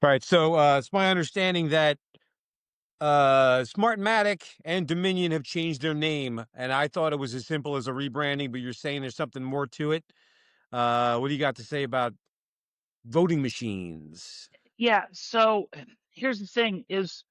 Right. So it's my understanding that Smartmatic and Dominion have changed their name, and I thought it was as simple as a rebranding, but you're saying there's something more to it. What do you got to say about voting machines? Yeah, so here's the thing is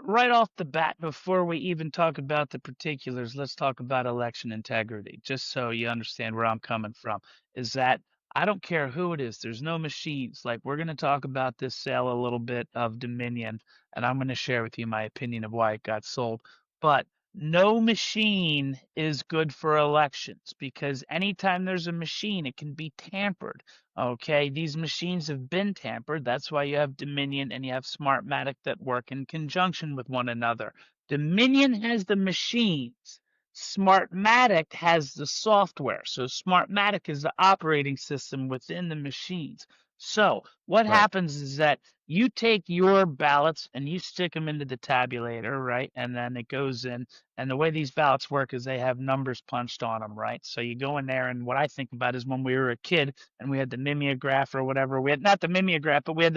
right off the bat, before we even talk about the particulars, let's talk about election integrity, just so you understand where I'm coming from. Is that I don't care who it is, there's no machines. Like, we're going to talk about this sale a little bit of Dominion, and I'm going to share with you my opinion of why it got sold. But no machine is good for elections because anytime there's a machine, it can be tampered. Okay, these machines have been tampered. That's why you have Dominion and you have Smartmatic that work in conjunction with one another. Dominion has the machines. Smartmatic has the software. So Smartmatic is the operating system within the machines. So what Right. happens is that you take your ballots and you stick them into the tabulator, right? And then it goes in. And the way these ballots work is they have numbers punched on them, right? So you go in there, and what I think about is when we were a kid and we had the mimeograph or whatever. We had not the mimeograph, but we had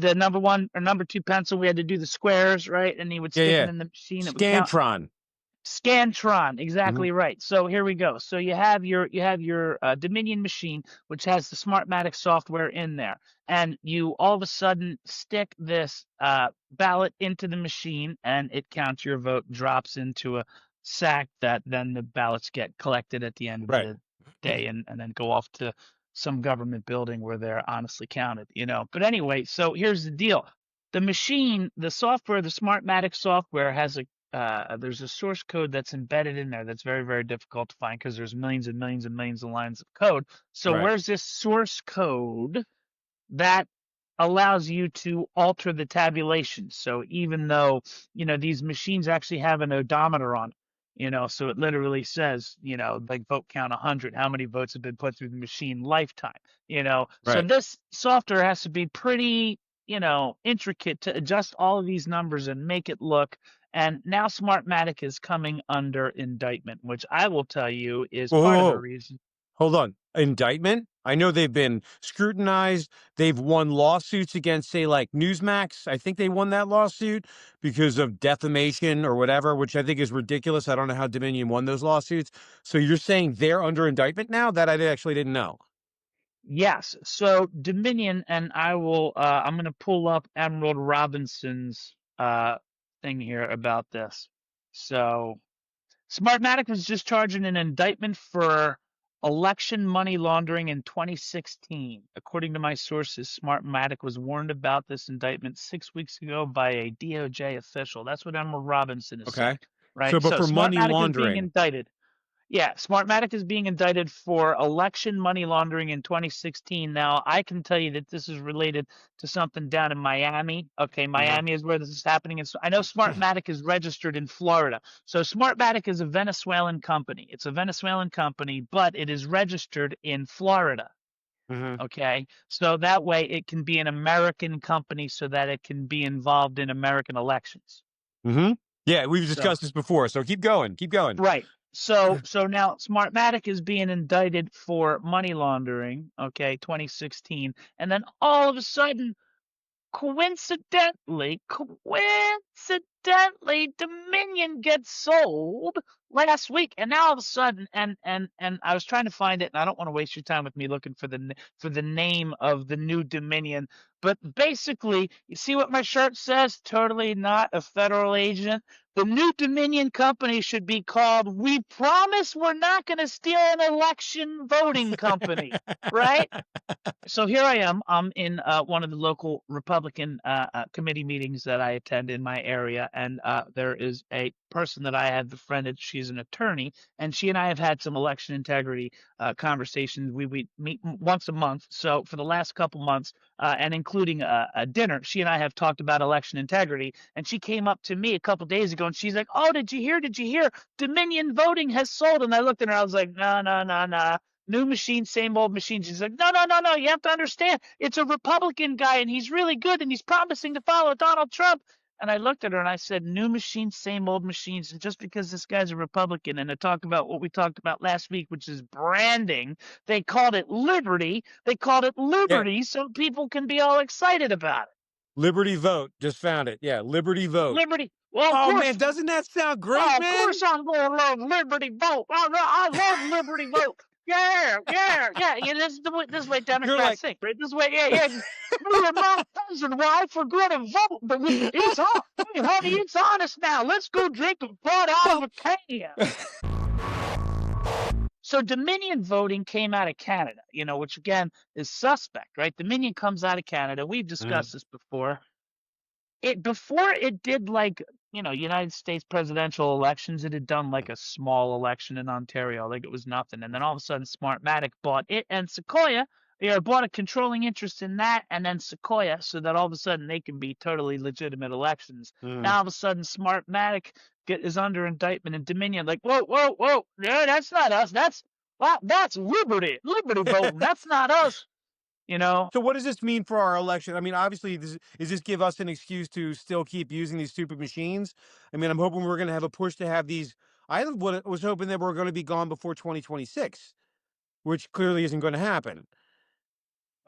the number one or number two pencil. We had to do the squares, right? And he would Yeah, stick it yeah. in the machine. It would count. Scantron. Scantron, Hmm. exactly right. So here we go. So you have your Dominion machine, which has the Smartmatic software in there, and you all of a sudden stick this ballot into the machine, and it counts your vote, drops into a sack that then the ballots get collected at the end of Right. the day, and then go off to some government building where they're honestly counted. But anyway, so here's the deal. The machine, the software, the Smartmatic software has there's a source code that's embedded in there that's very, very difficult to find because there's millions and millions and millions of lines of code. So Right. where's this source code that allows you to alter the tabulation? So even though, these machines actually have an odometer on it, so it literally says, like vote count 100, how many votes have been put through the machine lifetime. So Right. this software has to be pretty, intricate to adjust all of these numbers and make it look. And now Smartmatic is coming under indictment, which I will tell you is Whoa, part whoa, of the whoa. reason. Hold on. Indictment? I know they've been scrutinized. They've won lawsuits against, say, like Newsmax. I think they won that lawsuit because of defamation or whatever, which I think is ridiculous. I don't know how Dominion won those lawsuits. So you're saying they're under indictment now? That I actually didn't know. Yes. So Dominion, and I'm gonna pull up Emerald Robinson's thing here about this. So Smartmatic was just charging an indictment for election money laundering in 2016. According to my sources, Smartmatic was warned about this indictment 6 weeks ago by a DOJ official. That's what Emerald Robinson is saying, Okay. So, right? but So for money Smartmatic is being laundering. indicted. Yeah, Smartmatic is being indicted for election money laundering in 2016. Now, I can tell you that this is related to something down in Miami. Okay, Mhm. Miami is where this is happening. And so I know Smartmatic is registered in Florida. So Smartmatic is a Venezuelan company. It's a Venezuelan company, but it is registered in Florida. Mhm. Okay, so that way it can be an American company so that it can be involved in American elections. Mhm. Yeah, we've So discussed this before. So keep going. Keep going. right. So now Smartmatic is being indicted for money laundering, okay, 2016, and then all of a sudden, coincidentally, Dominion gets sold last week, and now all of a sudden, and I was trying to find it, and I don't want to waste your time with me looking for the name of the new Dominion, but basically, you see what my shirt says? Totally not a federal agent. The new Dominion company should be called "We Promise We're Not Going to Steal an Election Voting Company," right? So here I am. I'm in one of the local Republican committee meetings that I attend in my area, and there is a person that I have befriended. She's an attorney, and she and I have had some election integrity conversations. We meet once a month. So for the last couple months, and including a dinner, she and I have talked about election integrity. And she came up to me a couple days ago, and she's like, "Oh, did you hear? Did you hear? Dominion Voting has sold." And I looked at her. I was like, "No, no, no, no. New machine, same old machine." She's like, "No, no, no, no. You have to understand. It's a Republican guy, and he's really good, and he's promising to follow Donald Trump." And I looked at her and I said, new machines, same old machines. And just because this guy's a Republican and to talk about what we talked about last week, which is branding, they called it liberty. They called it Yeah. liberty so people can be all excited about it. Liberty Vote. Just found it. Yeah. Liberty Vote. Liberty. Well, of Oh, course. man. Doesn't that sound great, Oh, of man? course I'm going to love Liberty Vote. I love Liberty Vote. Yeah, yeah, yeah. Yeah, this is the way You're like, Democrats think, right? This way, yeah, yeah. Me and my cousin, wife, we're going to vote, but it's on. Hey, honey, it's on us now. Let's go drink a bud out of well, a can. So Dominion voting came out of Canada, which again is suspect, right? Dominion comes out of Canada. We've Mhm. discussed this before. Before it did like United States presidential elections, it had done like a small election in Ontario, like it was nothing, and then all of a sudden Smartmatic bought it and Sequoia, bought a controlling interest in that, and then Sequoia, so that all of a sudden they can be totally legitimate elections. Mhm. Now all of a sudden Smartmatic is under indictment, and Dominion like, whoa, whoa, whoa, yeah, that's not us, that's Liberty voting, that's not us, you know. So what does this mean for our election? I mean, obviously, does this give us an excuse to still keep using these stupid machines? I mean, I'm hoping we're going to have a push to have these. Was hoping that we're going to be gone before 2026, which clearly isn't going to happen.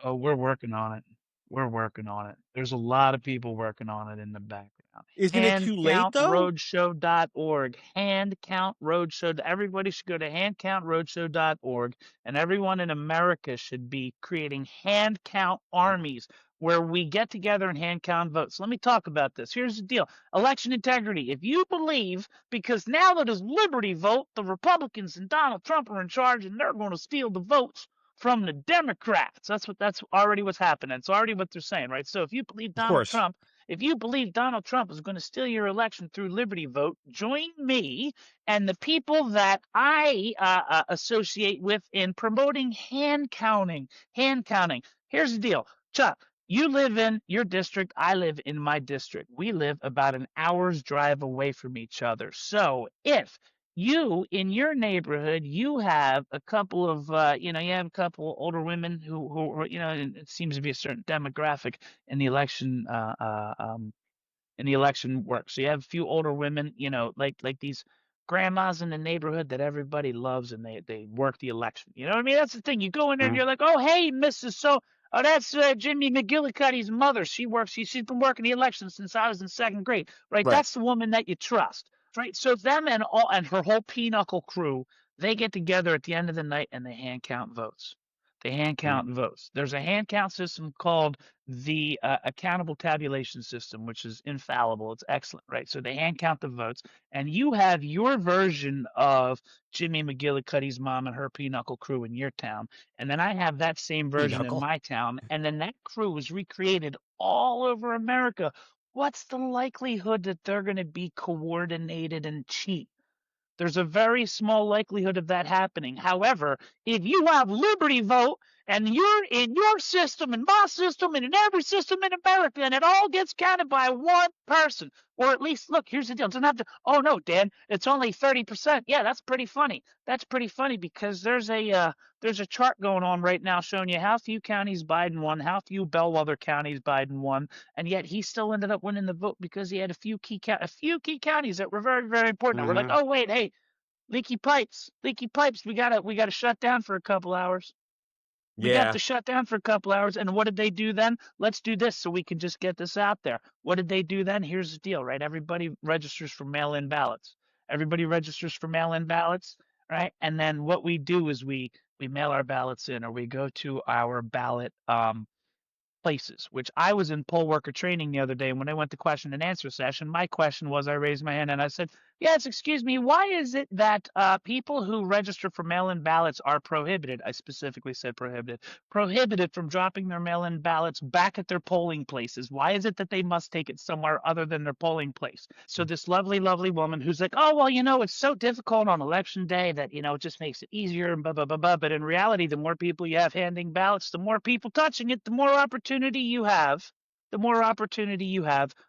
Oh, we're working on it. We're working on it. There's a lot of people working on it in the background. Isn't it too late though? Handcountroadshow.org. Handcountroadshow. Everybody should go to handcountroadshow.org, and everyone in America should be creating hand count armies where we get together and hand count votes. Let me talk about this. Here's the deal. Election integrity. If you believe, because now that is Liberty vote, the Republicans and Donald Trump are in charge and they're going to steal the votes from the Democrats. That's already what's happening. It's already what they're saying, right? So Of course. If you believe Donald Trump is going to steal your election through Liberty Vote, join me and the people that I associate with in promoting hand counting. Hand counting. Here's the deal, Chuck. You live in your district. I live in my district. We live about an hour's drive away from each other. So if you in your neighborhood you have a couple of you have a couple older women who and it seems to be a certain demographic in the election work. So you have a few older women, like these grandmas in the neighborhood that everybody loves, and they work the election. You know what I mean? That's the thing. You go in there and Mhm. you're like, oh hey, Mrs. So. Oh, that's Jimmy McGillicuddy's mother. She's been working the election since I was in second grade, right? Right. That's the woman that you trust, right? So them and her whole pinochle crew, they get together at the end of the night and they hand count votes. They hand Mhm. count votes. There's a hand count system called the accountable tabulation system, which is infallible. It's excellent, right? So they hand count the votes, and you have your version of Jimmy McGillicuddy's mom and her pinochle crew in your town, and then I have that same version in Pinochle. my town, and then that crew was recreated all over America. What's the likelihood that they're going to be coordinated and cheat? There's a very small likelihood of that happening. However, if you have Liberty Vote and you're in your system and my system and in every system in America and it all gets counted by one person, or at least, look, here's the deal. It doesn't have to, oh no, Dan, it's only 30%. Yeah, that's pretty funny. That's pretty funny because there's a chart going on right now showing you how few counties Biden won, how few bellwether counties Biden won, and yet he still ended up winning the vote because he had a few key counties that were very, very important. We're like, Hmm. oh wait, hey, leaky pipes, leaky pipes. We gotta shut down for a couple hours. We got Yeah. to shut down for a couple hours. And what did they do then? Let's do this so we can just get this out there. What did they do then? Here's the deal, right? Everybody registers for mail-in ballots. Everybody registers for mail-in ballots, right? And then what we do is we mail our ballots in, or we go to our ballot places, which I was in poll worker training the other day. And when I went to question and answer session, my question was, I raised my hand and I said, yes, excuse me, why is it that people who register for mail-in ballots are prohibited? I specifically said prohibited from dropping their mail-in ballots back at their polling places. Why is it that they must take it somewhere other than their polling place? So this lovely, lovely woman who's like, oh, well, it's so difficult on election day that, it just makes it easier and blah, blah, blah, blah. But in reality, the more people you have handing ballots, the more people touching it, the more opportunity you have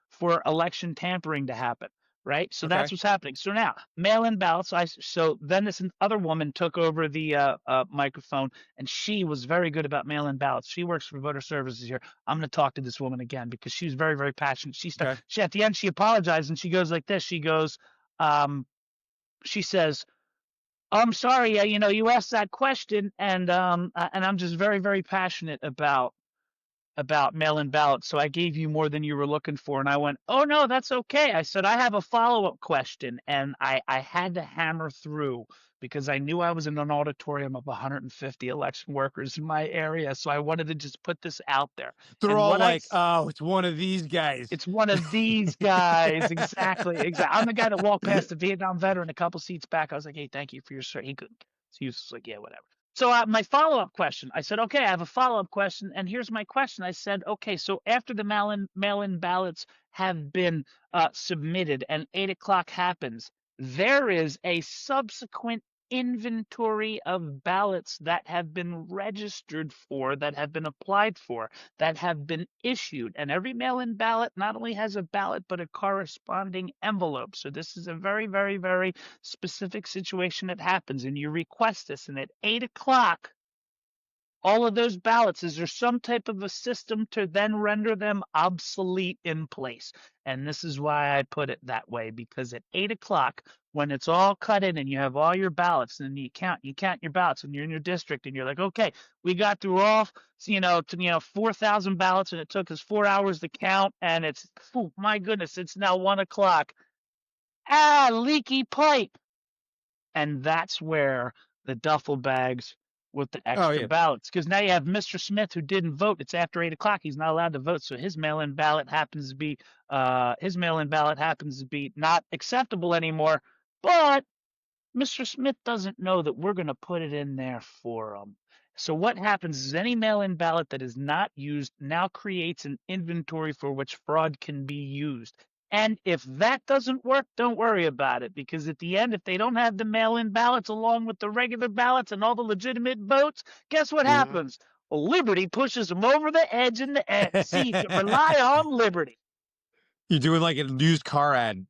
for election tampering to happen, right? So that's Okay. what's happening. So now, mail-in ballots. So then this other woman took over the microphone, and she was very good about mail-in ballots. She works for voter services here. I'm going to talk to this woman again because she was very, very passionate. Okay. She at the end she apologized and she goes like this. She goes, um, she says, "I'm sorry, you asked that question, and I'm just very, very passionate about mail-in ballots, so I gave you more than you were looking for." And I went, "Oh no, that's okay." I said, "I have a follow-up question." And I had to hammer through because I knew I was in an auditorium of 150 election workers in my area. So I wanted to just put this out there. They're And all what I like, "Oh, it's one of these guys." it's one of these guys. Exactly. Exactly. I'm the guy that walked past the Vietnam veteran a couple seats back. I was like, "Hey, thank you for your service." He couldn't. So he was like, "Yeah, whatever." So my follow-up question, I said, "Okay, I have a follow-up question, and here's my question." I said, "Okay, so after the mail-in ballots have been submitted and 8 o'clock happens, there is a subsequent inventory of ballots that have been registered for, that have been applied for, that have been issued. And every mail-in ballot not only has a ballot, but a corresponding envelope. So this is a very, very, very specific situation that happens. And you request this, and at 8 o'clock, all of those ballots, is there some type of a system to then render them obsolete in place?" And this is why I put it that way, because at 8 o'clock, when it's all cut in and you have all your ballots and you count your ballots and you're in your district and you're like, "Okay, we got through all, 4,000 ballots and it took us 4 hours to count." And it's, oh my goodness, it's now 1 o'clock. Ah, leaky pipe. And that's where the duffel bags with the Oh, extra yeah. ballots, because now you have Mr. Smith who didn't vote. It's after 8 o'clock. He's not allowed to vote. So his mail-in ballot happens to be not acceptable anymore. But Mr. Smith doesn't know that we're going to put it in there for him. So what happens is any mail-in ballot that is not used now creates an inventory for which fraud can be used. And if that doesn't work, don't worry about it, because at the end, if they don't have the mail-in ballots along with the regular ballots and all the legitimate votes, guess what Mhm. happens? Well, Liberty pushes them over the edge in the end. See, you can rely on Liberty. You're doing like a used car ad.